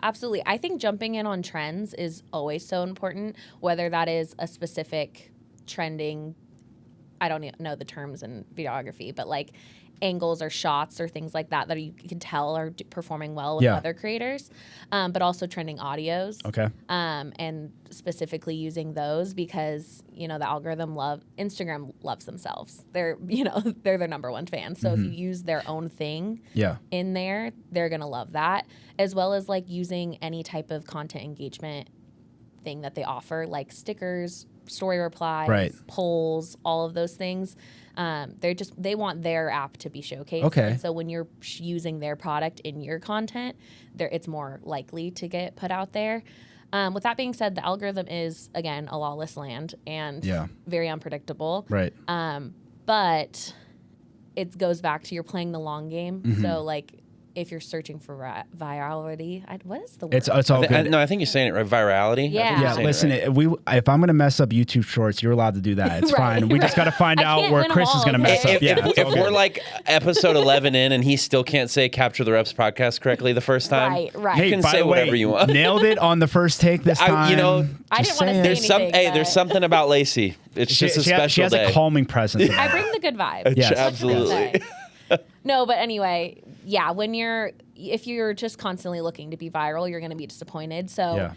Absolutely. I think jumping in on trends is always so important, whether that is a specific trending, I don't know the terms in videography, but like angles or shots or things like that you can tell are performing well with other creators, but also trending audios. Okay. And specifically using those because, the algorithm Instagram loves themselves. They're their number one fan. So if you use their own thing in there, they're going to love that, as well as like using any type of content engagement thing that they offer, like stickers, story replies, polls, all of those things. They want their app to be showcased. Okay. And so when you're using their product in your content, it's more likely to get put out there. With that being said, the algorithm is, again, a lawless land and very unpredictable. Right. But it goes back to you're playing the long game. So like, if you're searching for virality, what is the word? It's all good. No, I think you're saying it right. Virality. Yeah. Listen, if I'm gonna mess up YouTube Shorts, you're allowed to do that. It's fine. We just got to find out where Chris is gonna mess up. If we're like episode 11 in and he still can't say Capture the Reps podcast correctly the first time, right. You can say whatever you want. Nailed it on the first take this time. I didn't want to say anything. There's something about Lacey. It's just a special She has day. a calming presence. I bring the good vibe. Yes. Absolutely. No, but anyway, yeah, if you're just constantly looking to be viral, you're going to be disappointed. So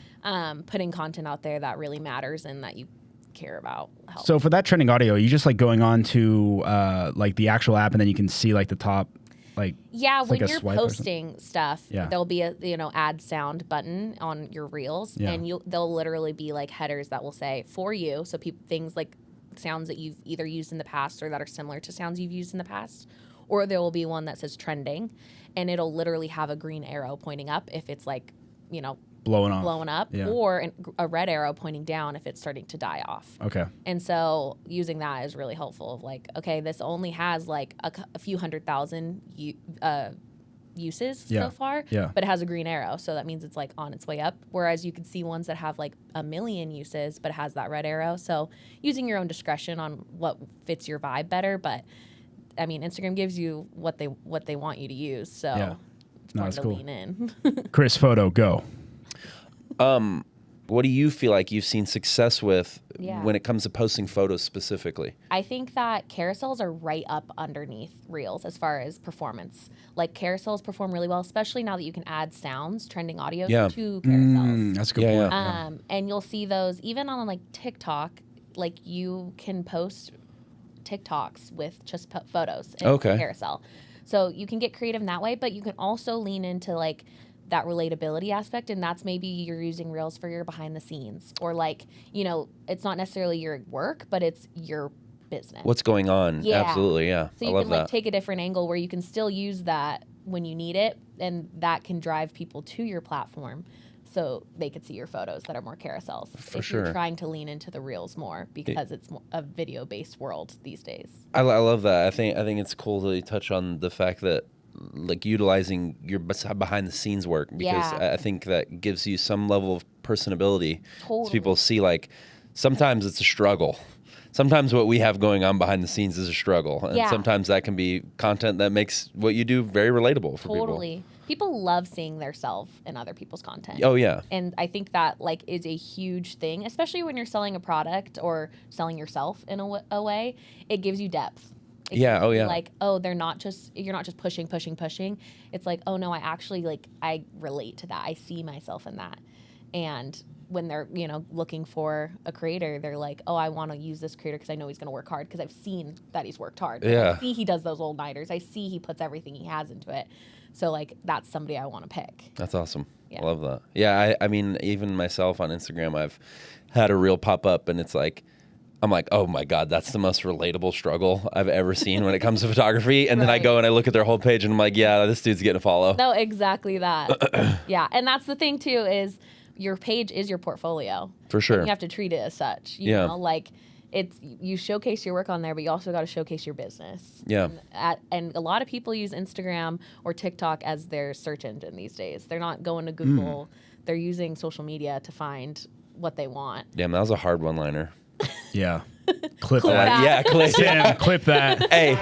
putting content out there that really matters and that you care about helps. So for that trending audio, you just like going on to like the actual app and then you can see like the top when you're posting stuff, there'll be a add sound button on your reels and they'll literally be like headers that will say for you. So things like sounds that you've either used in the past or that are similar to sounds you've used in the past. Or there will be one that says trending, and it'll literally have a green arrow pointing up if it's like, blowing up, or a red arrow pointing down if it's starting to die off. Okay. And so using that is really helpful. Like, okay, this only has like a few 100,000 uses so far, but it has a green arrow, so that means it's like on its way up. Whereas you could see ones that have like 1 million uses, but it has that red arrow. So using your own discretion on what fits your vibe better, but I mean, Instagram gives you what they want you to use, so it's important to lean in. Chris, photo, go. What do you feel like you've seen success with when it comes to posting photos specifically? I think that carousels are right up underneath Reels as far as performance. Like carousels perform really well, especially now that you can add sounds, trending audio to carousels. That's a good point. And you'll see those even on like TikTok. Like you can post TikToks with just photos in carousel. So you can get creative in that way, but you can also lean into like that relatability aspect, and that's maybe you're using Reels for your behind the scenes, or like, it's not necessarily your work, but it's your business. What's going on? Yeah. Absolutely, yeah. So you can like take a different angle where you can still use that when you need it, and that can drive people to your platform so they could see your photos that are more carousels. You're trying to lean into the Reels more because it's a video-based world these days. I love that. I think it's cool to touch on the fact that like utilizing your behind the scenes work, because I think that gives you some level of personability. Totally. So people see like sometimes it's a struggle. Sometimes what we have going on behind the scenes is a struggle. And sometimes that can be content that makes what you do very relatable for people. Totally. People love seeing their self in other people's content. Oh, yeah. And I think that like is a huge thing, especially when you're selling a product or selling yourself in a way. It gives you depth. Like, you're not just pushing. It's like, oh no, I relate to that. I see myself in that. And when they're, looking for a creator, they're like, oh, I want to use this creator because I know he's going to work hard because I've seen that he's worked hard. Yeah. I see he does those old nighters. I see he puts everything he has into it. So like, that's somebody I want to pick. That's awesome. Yeah. I love that. Yeah. I mean, even myself on Instagram, I've had a reel pop up and it's like, I'm like, oh my God, that's the most relatable struggle I've ever seen when it comes to photography. And then I go and I look at their whole page and I'm like, yeah, this dude's getting a follow. No, exactly that. Yeah. And that's the thing too, is your page is your portfolio. For sure. And you have to treat it as such. You know, like you showcase your work on there, but you also got to showcase your business. Yeah. And a lot of people use Instagram or TikTok as their search engine these days. They're not going to Google. They're using social media to find what they want. Damn, that was a hard one-liner. Yeah. Clip that. Yeah, clip Sam, clip that. Hey.